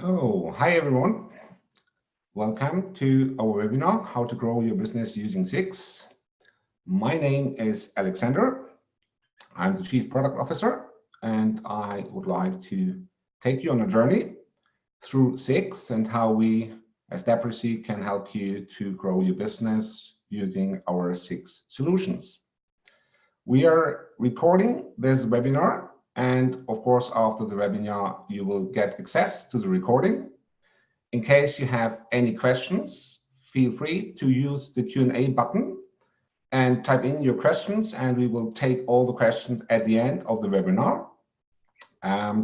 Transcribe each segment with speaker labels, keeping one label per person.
Speaker 1: Oh, hi everyone. Welcome to our webinar, How to Grow Your Business Using CX. My name is Alexander. I'm the Chief Product Officer, and I would like to take you on a journey through CX and how we, as Dapesy, can help you to grow your business using our CX solutions. We are recording this webinar, and of course, after the webinar, you will get access to the recording. In case you have any questions, feel free to use the Q&A button and type in your questions, and we will take all the questions at the end of the webinar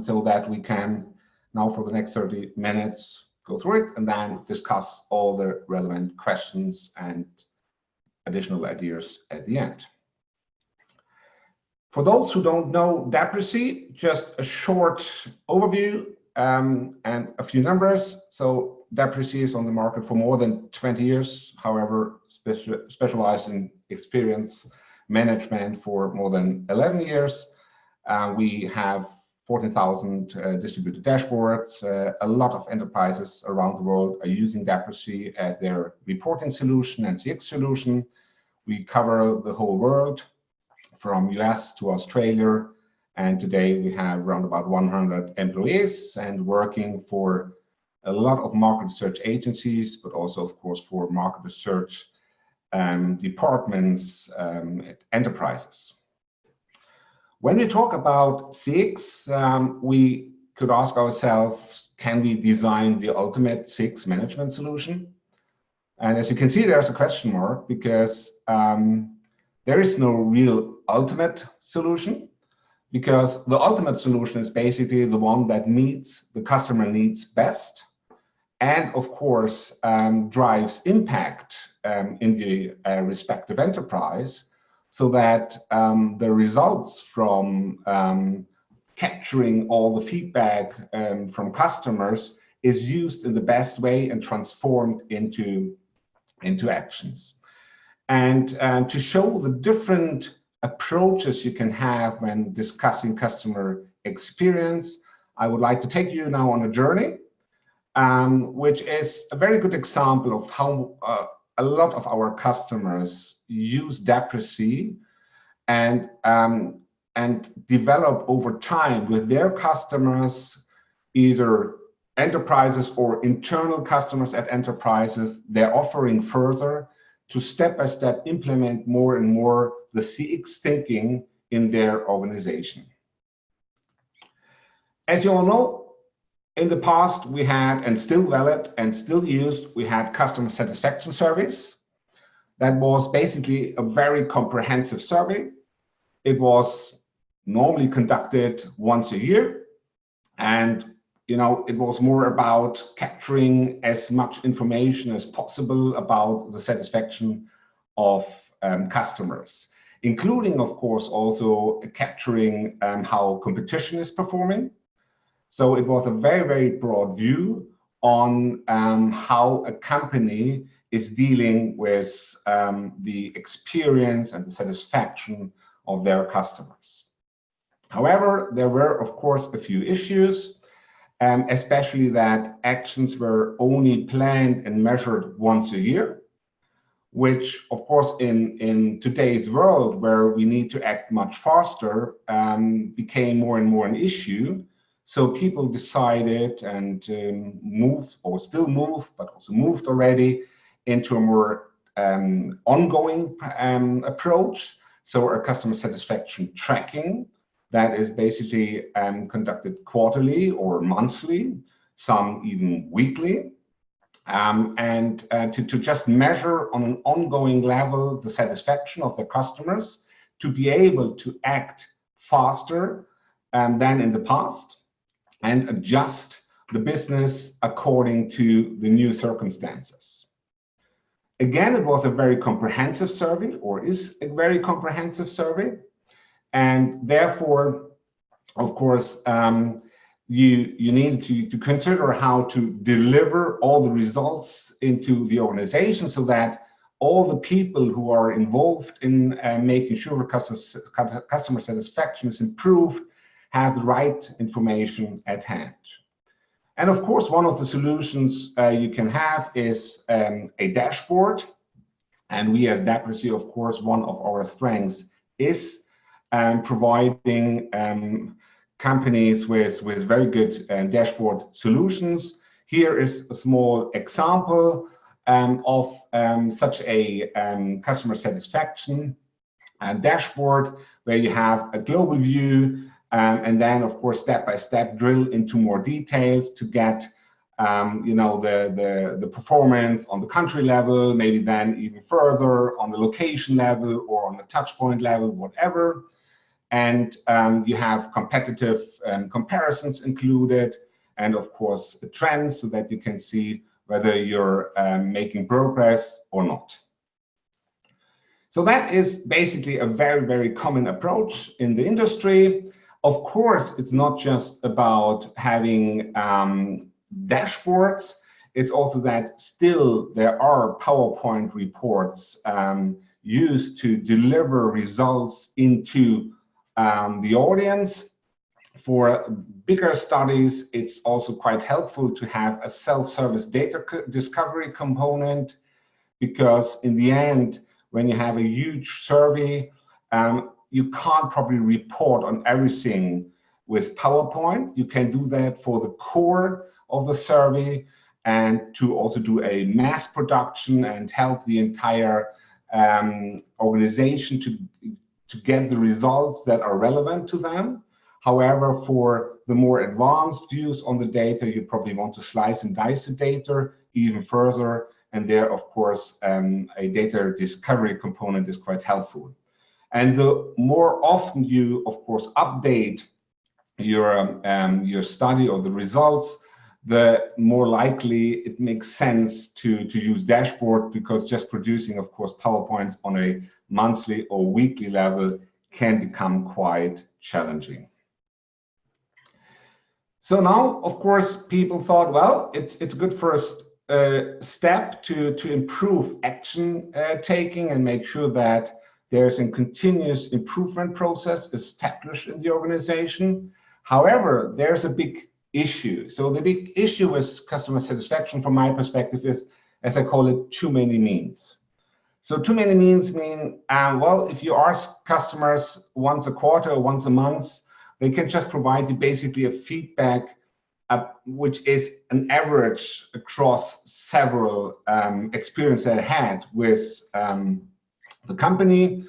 Speaker 1: so that we can now for the next 30 minutes go through it and then discuss all the relevant questions and additional ideas at the end. For those who don't know Dapesy, just a short overview and a few numbers. So Dapesy is on the market for more than 20 years, however, specialized in experience management for more than 11 years. We have 14,000 distributed dashboards. A lot of enterprises around the world are using Dapesy as their reporting solution and CX solution. We cover the whole world, from US to Australia. And today we have around about 100 employees and working for a lot of market research agencies, but also, of course, for market research departments at enterprises. When we talk about CX, we could ask ourselves, can we design the ultimate CX management solution? And as you can see, there's a question mark because there is no real ultimate solution, because the ultimate solution is basically the one that meets the customer needs best and, of course, drives impact in the respective enterprise so that the results from capturing all the feedback from customers is used in the best way and transformed into actions. And to show the different approaches you can have when discussing customer experience, I would like to take you now on a journey, which is a very good example of how a lot of our customers use Dapesy and develop over time with their customers, either enterprises or internal customers at enterprises, they're offering further to step-by-step implement more and more the CX thinking in their organization. As you all know, in the past we had, and still valid and still used, we had customer satisfaction surveys. That was basically a very comprehensive survey. It was normally conducted once a year, and it was more about capturing as much information as possible about the satisfaction of customers, including, of course, also capturing how competition is performing. So it was a very, very broad view on how a company is dealing with the experience and the satisfaction of their customers. However, there were, of course, a few issues. Especially that actions were only planned and measured once a year, which, of course, in today's world where we need to act much faster, became more and more an issue. So people decided and moved, or still move, but also moved already into a more ongoing approach. So a customer satisfaction tracking that is basically conducted quarterly or monthly, some even weekly, and to just measure on an ongoing level the satisfaction of the customers, to be able to act faster than in the past and adjust the business according to the new circumstances. Again, it was a very comprehensive survey, or is a very comprehensive survey. And therefore, of course, you need to consider how to deliver all the results into the organization so that all the people who are involved in making sure customer satisfaction is improved have the right information at hand. And of course, one of the solutions you can have is a dashboard. And we as Dapesy, of course, one of our strengths is providing companies with very good dashboard solutions. Here is a small example of such a customer satisfaction dashboard where you have a global view and then, of course, step-by-step drill into more details to get you know, the performance on the country level, maybe then even further on the location level or on the touch point level, whatever. And you have competitive comparisons included, and of course the trends, so that you can see whether you're making progress or not. So that is basically a very, very common approach in the industry. Of course, it's not just about having dashboards. It's also that still there are PowerPoint reports used to deliver results into the audience. For bigger studies, it's also quite helpful to have a self-service data discovery component, because in the end, when you have a huge survey, you can't probably report on everything with PowerPoint. You can do that for the core of the survey, and to also do a mass production and help the entire organization to get the results that are relevant to them. However, for the more advanced views on the data, you probably want to slice and dice the data even further. And there, of course, a data discovery component is quite helpful. And the more often you, of course, update your study or the results, the more likely it makes sense to use dashboard, because just producing, of course, PowerPoints on a monthly or weekly level can become quite challenging. So now, of course, people thought, well, it's a good first step to improve action taking and make sure that there's a continuous improvement process established in the organization. However, there's a big issue. So the big issue with customer satisfaction, from my perspective, is, as I call it, too many means. So too many means mean, well, if you ask customers once a quarter or once a month, they can just provide you basically a feedback, which is an average across several experiences they had with the company.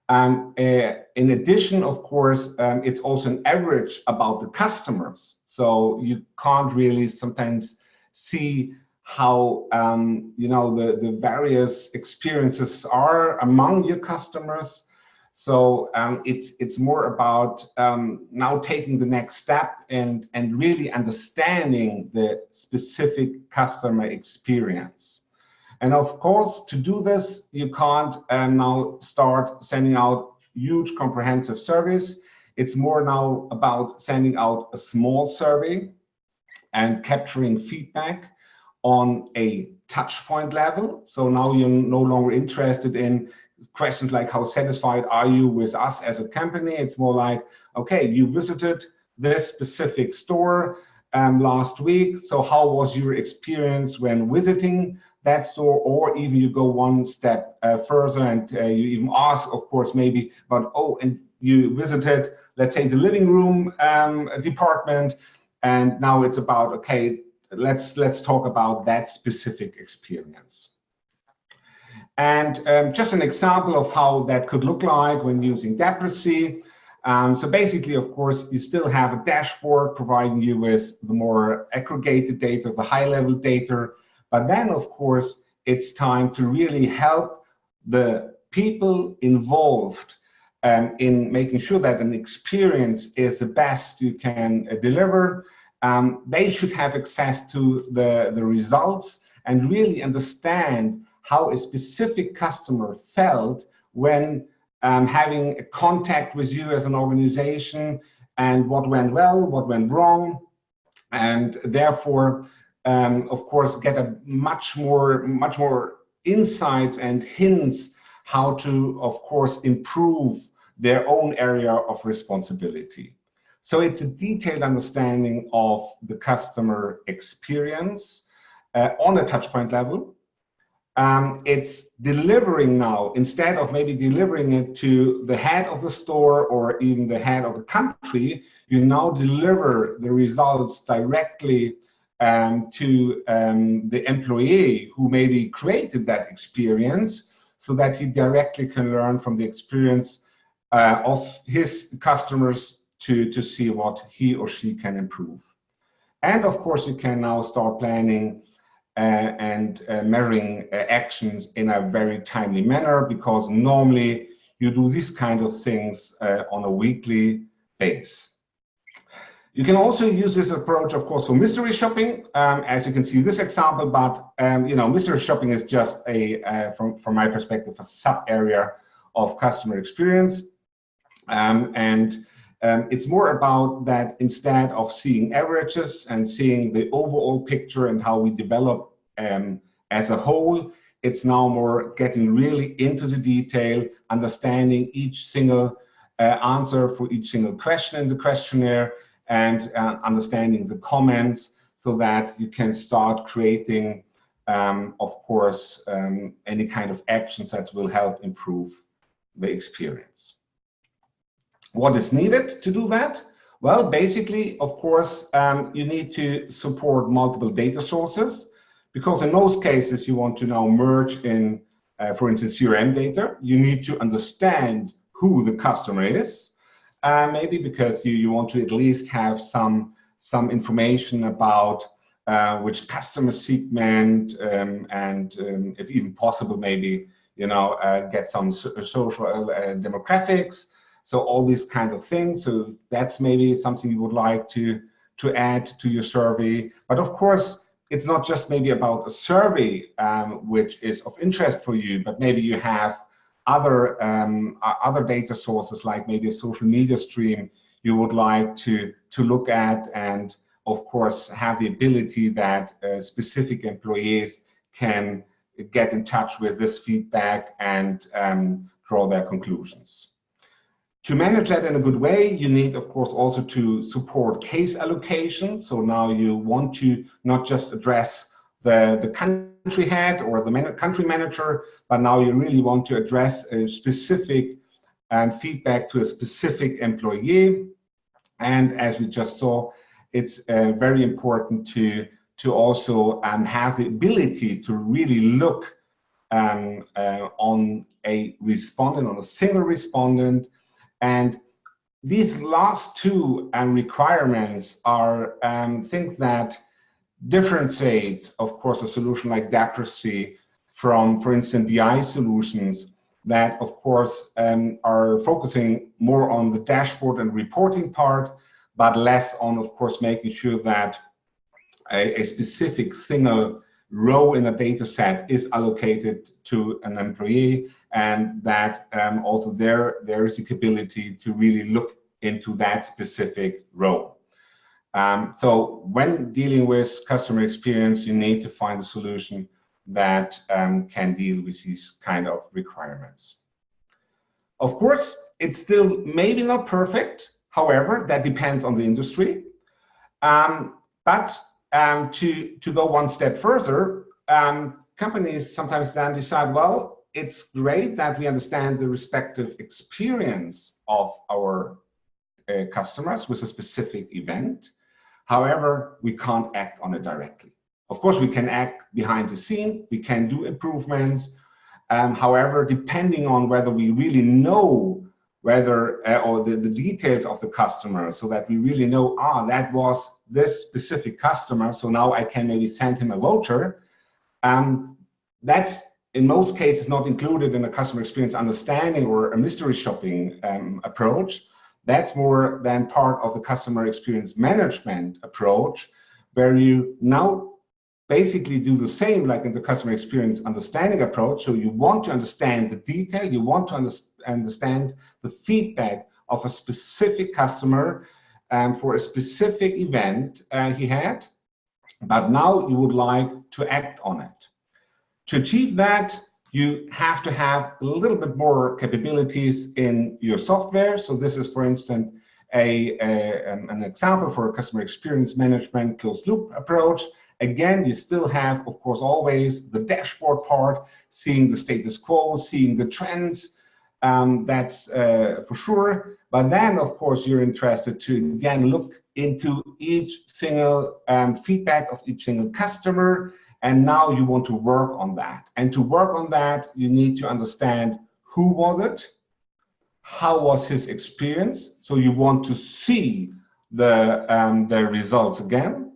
Speaker 1: In addition, of course, it's also an average about the customers. So you can't really sometimes see how you know, the various experiences are among your customers. So it's more about now taking the next step and really understanding the specific customer experience. And of course, to do this, you can't now start sending out huge comprehensive surveys. It's more now about sending out a small survey and capturing feedback on a touch point level. So now you're no longer interested in questions like, how satisfied are you with us as a company? It's more like, okay, you visited this specific store last week. So how was your experience when visiting that store? Or even you go one step further and you even ask, of course, maybe about, oh, and you visited, let's say, the living room department, and now it's about, okay, let's talk about that specific experience. And just an example of how that could look like when using Dapesy. So basically, of course, you still have a dashboard providing you with the more aggregated data, the high-level data. But then, of course, it's time to really help the people involved in making sure that an experience is the best you can deliver. They should have access to the results and really understand how a specific customer felt when having a contact with you as an organization, and what went well, what went wrong, and therefore, of course, get a much more insights and hints how to, of course, improve their own area of responsibility. So it's a detailed understanding of the customer experience on a touchpoint level. It's delivering now, instead of maybe delivering it to the head of the store or even the head of the country, you now deliver the results directly to the employee who maybe created that experience, so that he directly can learn from the experience of his customers to see what he or she can improve. And of course, you can now start planning and measuring actions in a very timely manner, because normally you do these kind of things on a weekly basis. You can also use this approach, of course, for mystery shopping, as you can see this example. But you know, mystery shopping is just from my perspective, a sub area of customer experience, it's more about that instead of seeing averages and seeing the overall picture and how we develop as a whole, it's now more getting really into the detail, understanding each single answer for each single question in the questionnaire, and understanding the comments, so that you can start creating, of course, any kind of actions that will help improve the experience. What is needed to do that? Well, basically, of course, you need to support multiple data sources, because in most cases you want to now merge in, for instance, CRM data. You need to understand who the customer is, maybe because you want to at least have some information about which customer segment, and if even possible, maybe, you know, get some social demographics. So all these kind of things. So that's maybe something you would like to add to your survey. But of course, it's not just maybe about a survey which is of interest for you, but maybe you have other data sources, like maybe a social media stream you would like to look at, and of course have the ability that specific employees can get in touch with this feedback and draw their conclusions. To manage that in a good way, you need, of course, also to support case allocation. So now you want to not just address the country head or the country manager, but now you really want to address a specific feedback to a specific employee. And as we just saw, it's very important to also have the ability to really look on a respondent, on a single respondent. And these last two requirements are things that differentiate, of course, a solution like Dapesy from, for instance, BI solutions that, of course, are focusing more on the dashboard and reporting part, but less on, of course, making sure that a specific single row in a data set is allocated to an employee, and that also there is the capability to really look into that specific row. So when dealing with customer experience, you need to find a solution that can deal with these kind of requirements. Of course, it's still maybe not perfect. However, that depends on the industry. But to go one step further, companies sometimes then decide, well, it's great that we understand the respective experience of our customers with a specific event. However, we can't act on it directly. Of course, we can act behind the scene, we can do improvements. However, depending on whether we really know whether or the details of the customer, so that we really know, that was this specific customer, so now I can maybe send him a voucher. That's in most cases not included in a customer experience understanding or a mystery shopping approach. That's more than part of the customer experience management approach, where you now basically do the same like in the customer experience understanding approach. So you want to understand the detail, you want to understand the feedback of a specific customer for a specific event he had, but now you would like to act on it. To achieve that, you have to have a little bit more capabilities in your software. So this is, for instance, an example for a customer experience management closed loop approach. Again, you still have, of course, always the dashboard part, seeing the status quo, seeing the trends. That's for sure. But then, of course, you're interested to, again, look into each single feedback of each single customer. And now you want to work on that. And to work on that, you need to understand who was it, how was his experience. So you want to see the results again.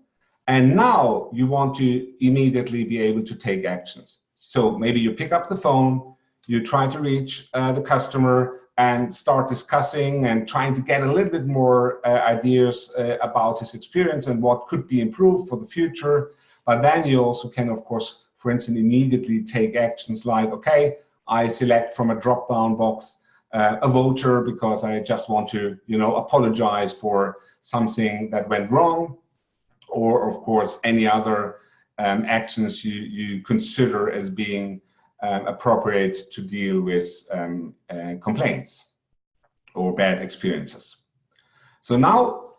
Speaker 1: And now you want to immediately be able to take actions. So maybe you pick up the phone, you try to reach the customer and start discussing and trying to get a little bit more ideas about his experience and what could be improved for the future. But then you also can, of course, for instance, immediately take actions like, okay, I select from a drop-down box a voucher because I just want to, apologize for something that went wrong, or of course any other actions you consider as being appropriate to deal with complaints or bad experiences. So now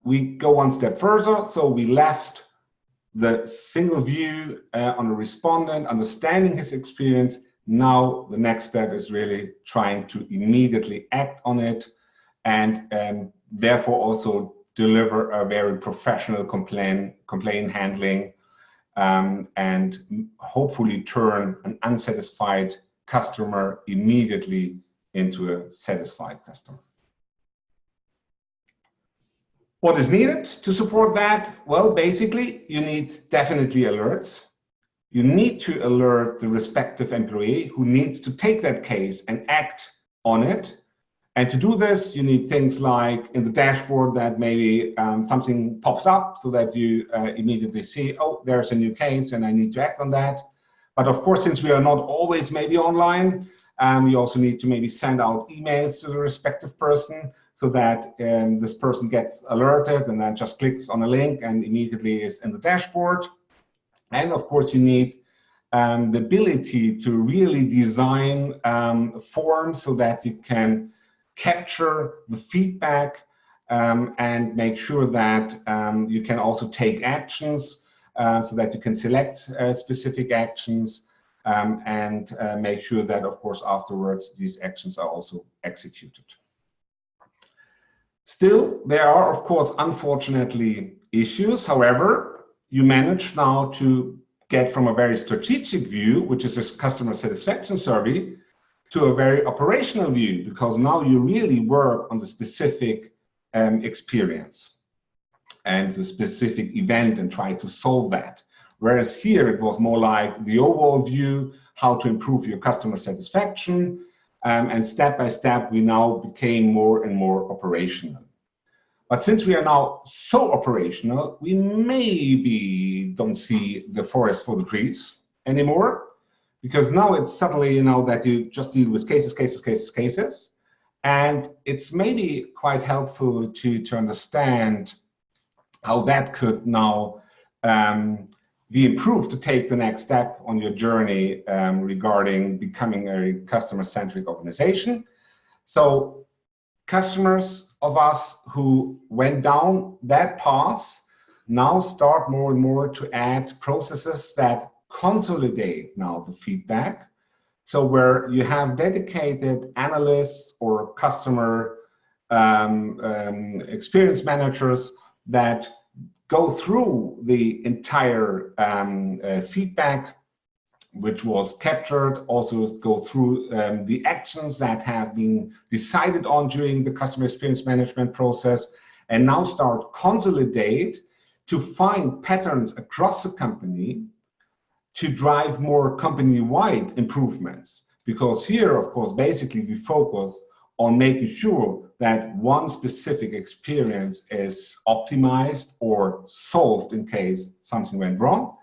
Speaker 1: we go one step further. So we left the single view on the respondent, understanding his experience. Now the next step is really trying to immediately act on it, and therefore also deliver a very professional complaint handling, and hopefully turn an unsatisfied customer immediately into a satisfied customer. What is needed to support that? Well, basically, you need definitely alerts. You need to alert the respective employee who needs to take that case and act on it. And to do this, you need things like in the dashboard that maybe something pops up so that you immediately see, oh, there's a new case and I need to act on that. But of course, since we are not always maybe online, you also need to maybe send out emails to the respective person so that this person gets alerted and then just clicks on a link and immediately is in the dashboard. And of course, you need the ability to really design forms so that you can capture the feedback and make sure that you can also take actions so that you can select specific actions and make sure that, of course, afterwards, these actions are also executed. Still, there are, of course, unfortunately, issues. However, you manage now to get from a very strategic view, which is this customer satisfaction survey, to a very operational view, because now you really work on the specific experience and the specific event and try to solve that. Whereas here it was more like the overall view, how to improve your customer satisfaction, and step by step we now became more and more operational. But since we are now so operational, we maybe don't see the forest for the trees anymore, because now it's suddenly, that you just deal with cases. And it's maybe quite helpful to understand how that could now be improved to take the next step on your journey regarding becoming a customer-centric organization. So customers of us who went down that path now start more and more to add processes that consolidate now the feedback. So where you have dedicated analysts or customer experience managers that go through the entire feedback which was captured, also go through the actions that have been decided on during the customer experience management process, and now start consolidate to find patterns across the company to drive more company-wide improvements. Because here, of course, basically we focus on making sure that one specific experience is optimized or solved in case something went wrong.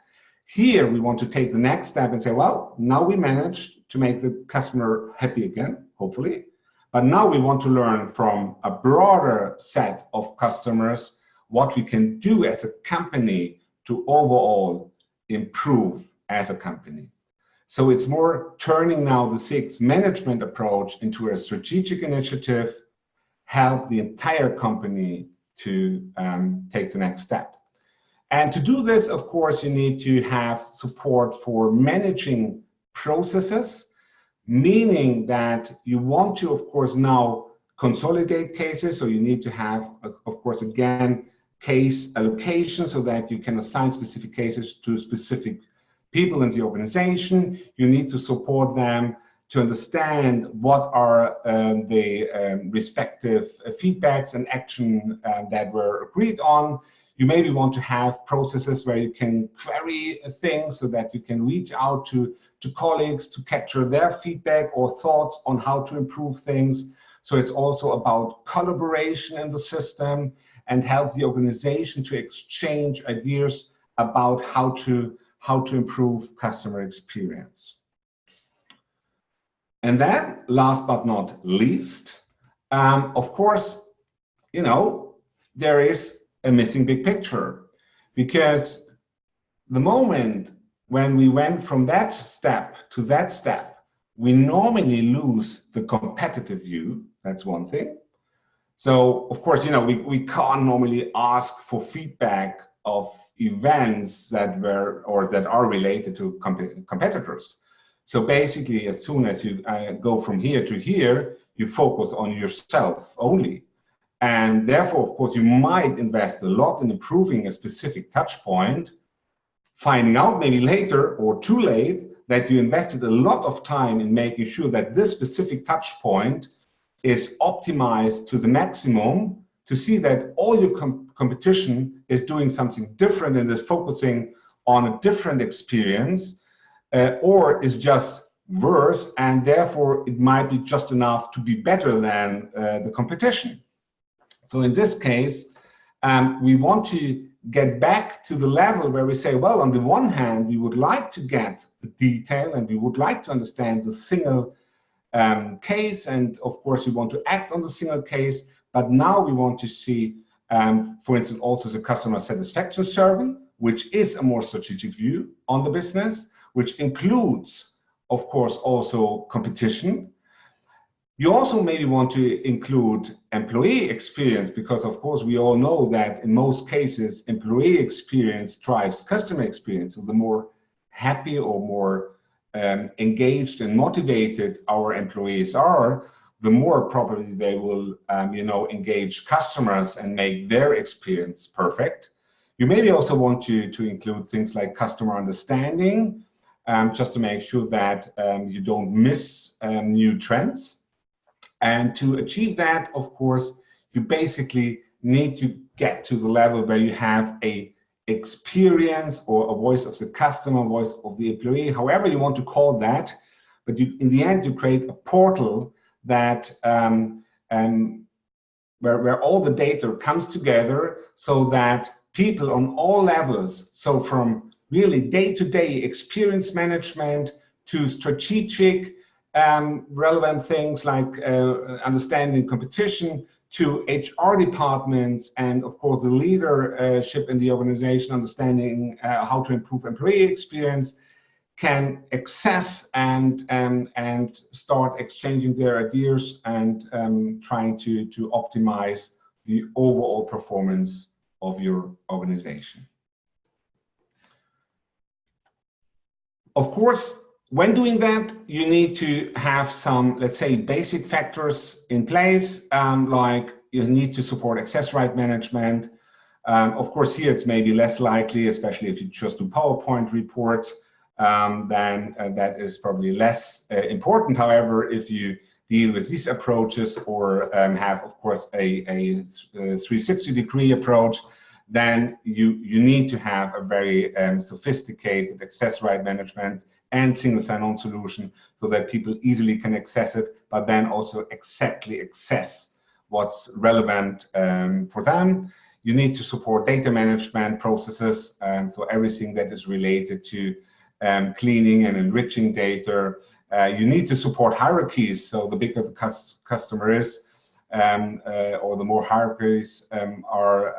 Speaker 1: Here, we want to take the next step and say, well, now we managed to make the customer happy again, hopefully. But now we want to learn from a broader set of customers what we can do as a company to overall improve as a company. So it's more turning now the CX management approach into a strategic initiative, help the entire company to take the next step. And to do this, of course, you need to have support for managing processes, meaning that you want to, of course, now consolidate cases. So you need to have, of course, again, case allocation so that you can assign specific cases to specific people in the organization. You need to support them to understand what are the respective feedbacks and action that were agreed on. You maybe want to have processes where you can query things so that you can reach out to colleagues to capture their feedback or thoughts on how to improve things. So it's also about collaboration in the system and help the organization to exchange ideas about how to improve customer experience. And then, last but not least, of course, you know, there is a missing big picture, because the moment when we went from that step to that step, we normally lose the competitive view. That's one thing. So, of course, you know, we can't normally ask for feedback of events that were or that are related to competitors. So basically, as soon as you go from here to here, you focus on yourself only. And therefore, of course, you might invest a lot in improving a specific touch point, finding out maybe later or too late that you invested a lot of time in making sure that this specific touch point is optimized to the maximum, to see that all your competition is doing something different and is focusing on a different experience, or is just worse, and therefore it might be just enough to be better than the competition. So in this case, we want to get back to the level where we say, well, on the one hand, we would like to get the detail and we would like to understand the single case, and of course we want to act on the single case, but now we want to see, for instance, also the customer satisfaction survey, which is a more strategic view on the business, which includes, of course, also competition. You also maybe want to include employee experience, because of course we all know that in most cases employee experience drives customer experience. So the more happy or more engaged and motivated our employees are, the more probably they will you know, engage customers and make their experience perfect. You maybe also want to include things like customer understanding, just to make sure that you don't miss new trends. And to achieve that, of course, you basically need to get to the level where you have a experience or a voice of the customer, voice of the employee, however you want to call that. But you, in the end, you create a portal that where all the data comes together, so that people on all levels, so from really day-to-day experience management to strategic relevant things like understanding competition, to HR departments, and of course the leadership in the organization, understanding how to improve employee experience, can access and start exchanging their ideas and trying to optimize the overall performance of your organization. Of course, when doing that, you need to have some, let's say, basic factors in place, like you need to support access right management. Of course, here it's maybe less likely, especially if you just do PowerPoint reports, then that is probably less important. However, if you deal with these approaches or have, of course, a 360-degree approach, then you need to have a very sophisticated access right management and single sign-on solution, so that people easily can access it, but then also exactly access what's relevant for them. You need to support data management processes, and so everything that is related to cleaning and enriching data. You need to support hierarchies, so the bigger the customer is, or the more hierarchies are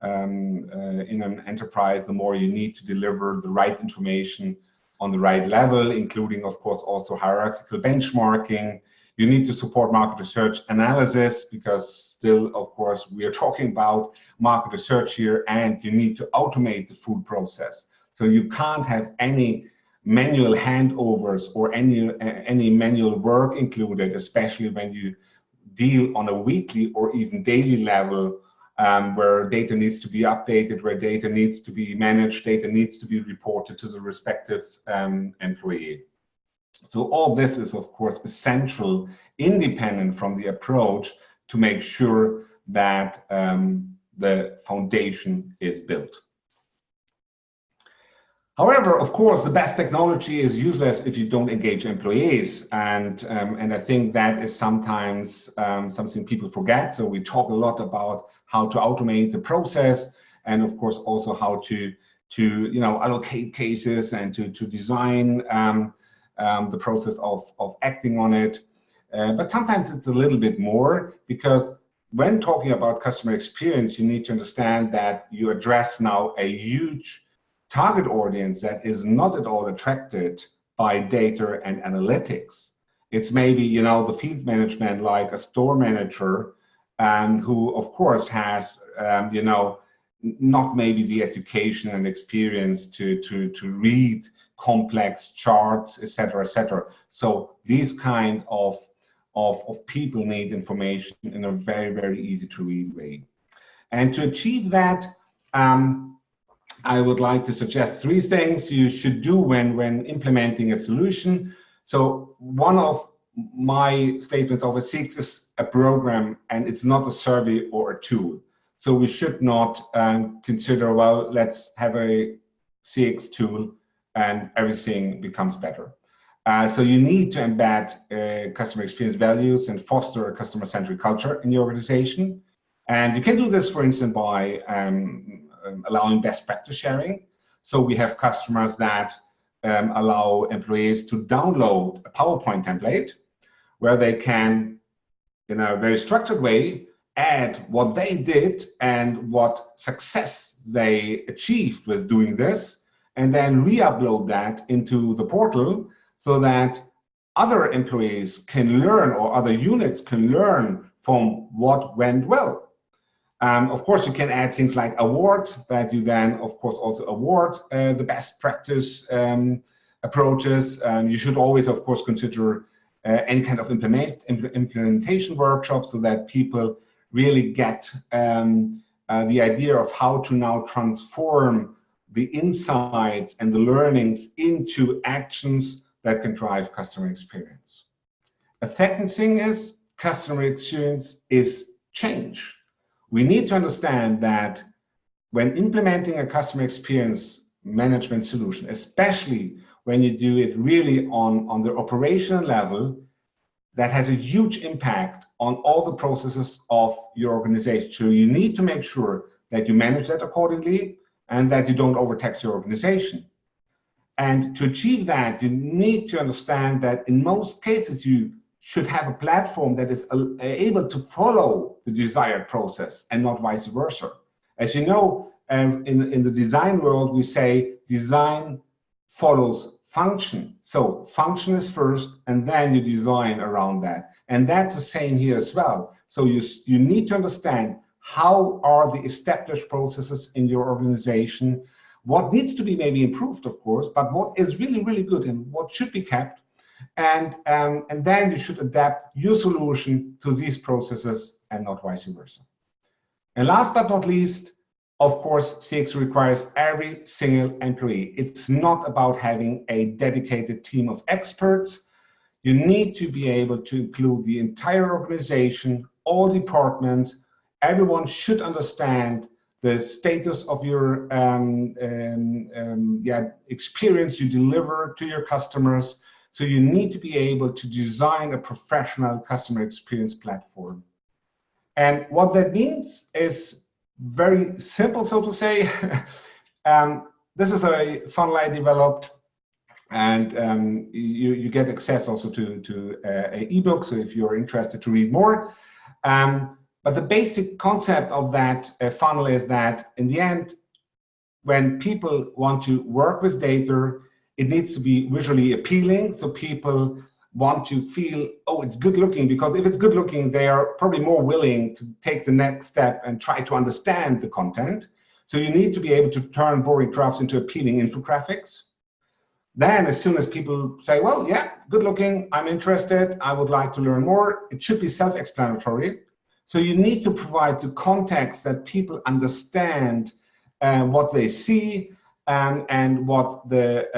Speaker 1: in an enterprise, the more you need to deliver the right information on the right level, including, of course, also hierarchical benchmarking. You need to support market research analysis, because still, of course, we are talking about market research here, and you need to automate the food process. So you can't have any manual handovers or any manual work included, especially when you deal on a weekly or even daily level, where data needs to be updated, where data needs to be managed, data needs to be reported to the respective employee. So all this is, of course, essential, independent from the approach, to make sure that the foundation is built. However, of course, the best technology is useless if you don't engage employees, and I think that is sometimes something people forget. So we talk a lot about how to automate the process, and of course also how to allocate cases and to design the process of acting on it. But sometimes it's a little bit more, because when talking about customer experience, you need to understand that you address now a huge target audience that is not at all attracted by data and analytics. It's maybe, the field management, like a store manager, who of course has, not maybe the education and experience to read complex charts, etc., etc. So these kind of people need information in a very, very easy to read way. And to achieve that, I would like to suggest 3 things you should do when implementing a solution. So one of my statements of a CX is a program, and it's not a survey or a tool. So we should not consider, well, let's have a CX tool and everything becomes better. So you need to embed customer experience values and foster a customer-centric culture in your organization. And you can do this, for instance, by allowing best practice sharing. So we have customers that allow employees to download a PowerPoint template where they can, in a very structured way, add what they did and what success they achieved with doing this, and then re-upload that into the portal so that other employees can learn, or other units can learn from what went well. Of course, you can add things like awards that you then, of course, also award the best practice approaches. You should always, of course, consider any kind of implementation workshop, so that people really get the idea of how to now transform the insights and the learnings into actions that can drive customer experience. A second thing is, customer experience is change. We need to understand that when implementing a customer experience management solution, especially when you do it really on the operational level, that has a huge impact on all the processes of your organization. So you need to make sure that you manage that accordingly and that you don't overtax your organization. And to achieve that, you need to understand that in most cases, you should have a platform that is able to follow the desired process and not vice versa. As you know, in the design world, we say design follows function. So function is first, and then you design around that. And that's the same here as well. So you need to understand how are the established processes in your organization, what needs to be maybe improved, of course, but what is really, really good and what should be kept. And then you should adapt your solution to these processes and not vice versa. And last but not least, of course, CX requires every single employee. It's not about having a dedicated team of experts. You need to be able to include the entire organization, all departments. Everyone should understand the status of your experience you deliver to your customers. So you need to be able to design a professional customer experience platform. And what that means is very simple, so to say. This is a funnel I developed, and you get access also to an ebook, so if you're interested to read more. But the basic concept of that funnel is that in the end, when people want to work with data, it needs to be visually appealing, so people want to feel, oh, it's good looking, because if it's good looking, they are probably more willing to take the next step and try to understand the content. So you need to be able to turn boring graphs into appealing infographics. Then as soon as people say, well, yeah, good looking, I'm interested, I would like to learn more, it should be self-explanatory. So you need to provide the context that people understand what they see, and what the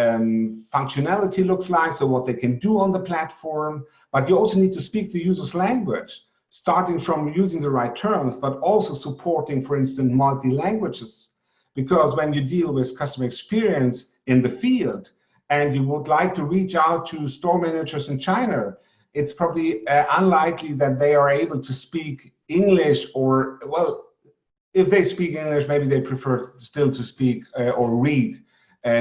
Speaker 1: functionality looks like, so what they can do on the platform. But you also need to speak the user's language, starting from using the right terms, but also supporting, for instance, multi-languages. Because when you deal with customer experience in the field, and you would like to reach out to store managers in China, it's probably unlikely that they are able to speak English, or, well, if they speak English, maybe they prefer still to speak or read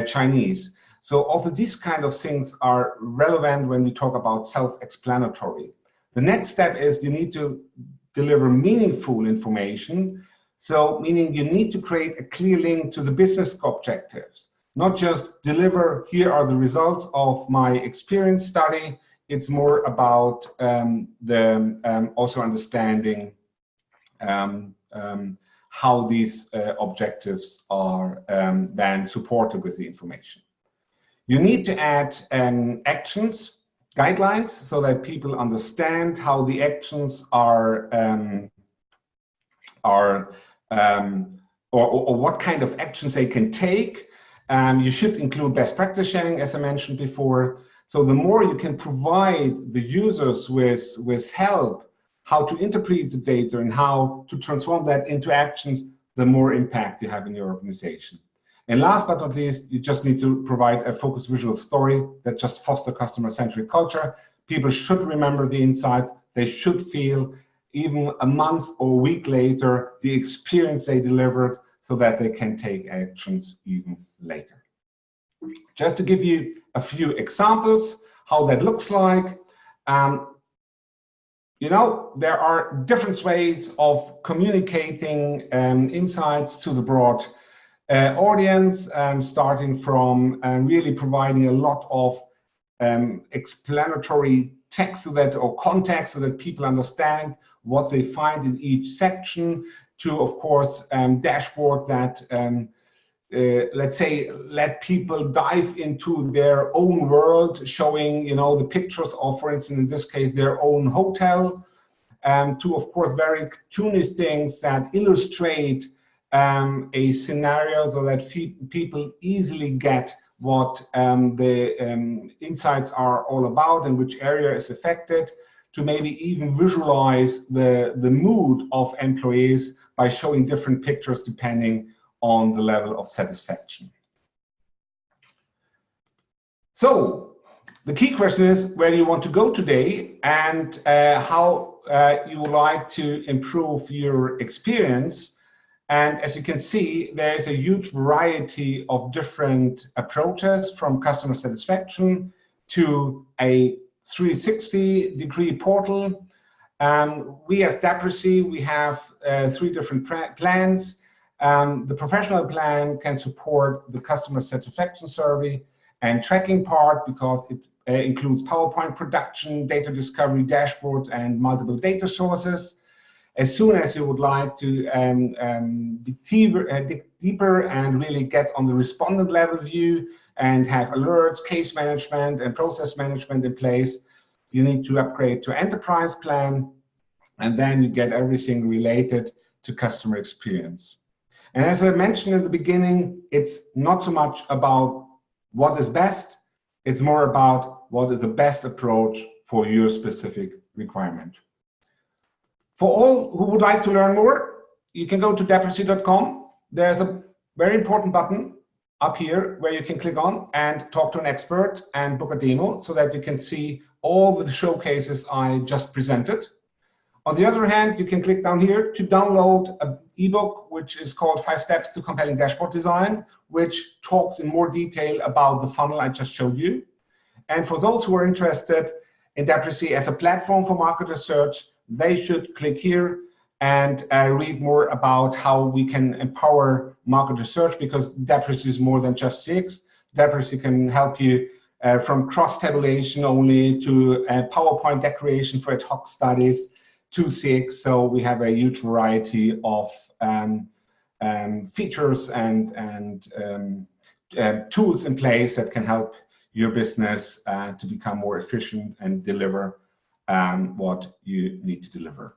Speaker 1: Chinese. So also these kind of things are relevant when we talk about self-explanatory. The next step is you need to deliver meaningful information. So meaning you need to create a clear link to the business objectives, not just deliver, here are the results of my experience study. It's more about also understanding how these objectives are then supported with the information. You need to add actions, guidelines, so that people understand how the actions are or what kind of actions they can take. You should include best practice sharing, as I mentioned before. So the more you can provide the users with help, how to interpret the data and how to transform that into actions, the more impact you have in your organization. And last but not least, you just need to provide a focused visual story that just fosters customer-centric culture. People should remember the insights. They should feel, even a month or a week later, the experience they delivered, so that they can take actions even later. Just to give you a few examples how that looks like. You know, there are different ways of communicating insights to the broad audience, starting from really providing a lot of explanatory text so that, or context, so that people understand what they find in each section, to, of course, dashboard that let's say, let people dive into their own world, showing, you know, the pictures of, for instance, in this case, their own hotel, to, of course, very cartoonish things that illustrate a scenario, so that people easily get what the insights are all about and which area is affected, to maybe even visualize the mood of employees by showing different pictures depending on the level of satisfaction. So the key question is, where do you want to go today, and how you would like to improve your experience? And as you can see, there's a huge variety of different approaches, from customer satisfaction to a 360-degree portal. We as Dapesy, we have 3 different plans. The professional plan can support the customer satisfaction survey and tracking part, because it includes PowerPoint production, data discovery, dashboards, and multiple data sources. As soon as you would like to dig deeper and really get on the respondent level view and have alerts, case management, and process management in place, you need to upgrade to Enterprise plan, and then you get everything related to customer experience. And as I mentioned in the beginning, it's not so much about what is best, it's more about what is the best approach for your specific requirement. For all who would like to learn more, you can go to dapesy.com. There's a very important button up here where you can click on and talk to an expert and book a demo, so that you can see all the showcases I just presented. On the other hand, you can click down here to download an ebook, which is called 5 Steps to Compelling Dashboard Design, which talks in more detail about the funnel I just showed you. And for those who are interested in Dapesy as a platform for market research, they should click here and read more about how we can empower market research, because Dapesy is more than just CX. Dapesy can help you from cross-tabulation only to PowerPoint decoration for ad hoc studies to CX. So we have a huge variety of features and tools in place that can help your business to become more efficient and deliver what you need to deliver.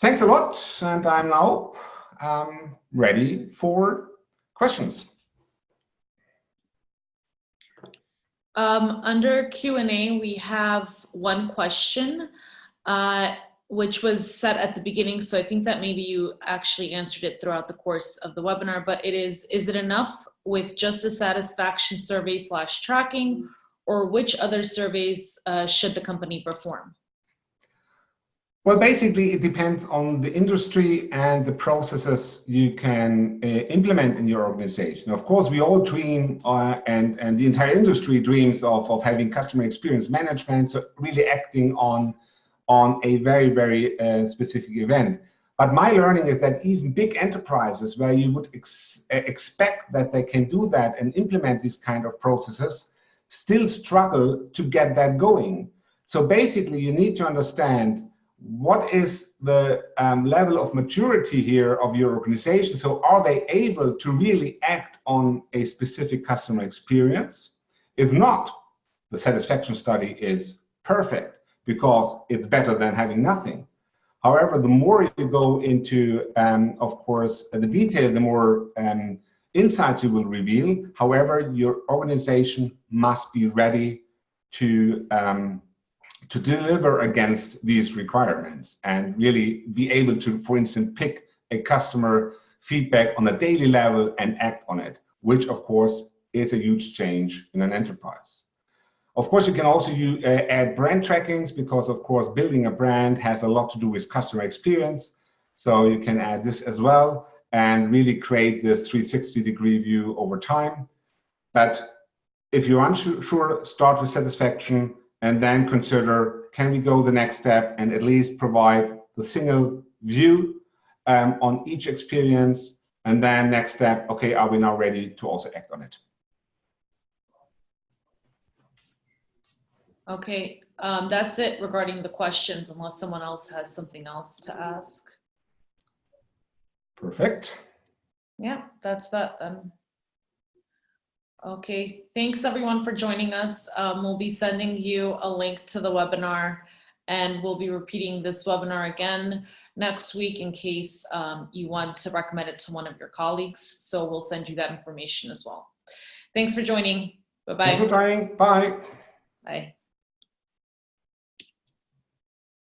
Speaker 1: Thanks a lot, and I'm now ready for questions.
Speaker 2: Under Q&A, we have one question, which was set at the beginning. So I think that maybe you actually answered it throughout the course of the webinar, but it is it enough with just a satisfaction survey / tracking, or which other surveys should the company perform?
Speaker 1: Well, basically, it depends on the industry and the processes you can implement in your organization. Of course, we all dream, and the entire industry dreams of having customer experience management, so really acting on a very, very specific event. But my learning is that even big enterprises, where you would expect that they can do that and implement these kind of processes, still struggle to get that going. So basically, you need to understand what is the level of maturity here of your organization. So are they able to really act on a specific customer experience? If not, the satisfaction study is perfect because it's better than having nothing. However, the more you go into, of course, the detail, the more insights you will reveal. However, your organization must be ready to deliver against these requirements and really be able to, for instance, pick a customer feedback on a daily level and act on it, which of course is a huge change in an enterprise. Of course, you can also add brand trackings because, of course, building a brand has a lot to do with customer experience. So you can add this as well and really create this 360-degree view over time. But if you're unsure, start with satisfaction and then consider, can we go the next step and at least provide the single view on each experience? And then next step, okay, are we now ready to also act on it?
Speaker 2: Okay, that's it regarding the questions, unless someone else has something else to ask.
Speaker 1: Perfect.
Speaker 2: Yeah, that's that then. Okay, thanks everyone for joining us. We'll be sending you a link to the webinar, and we'll be repeating this webinar again next week in case you want to recommend it to one of your colleagues. So we'll send you that information as well. Thanks for joining. Bye-bye.
Speaker 1: Thanks for joining. Bye.
Speaker 2: Bye.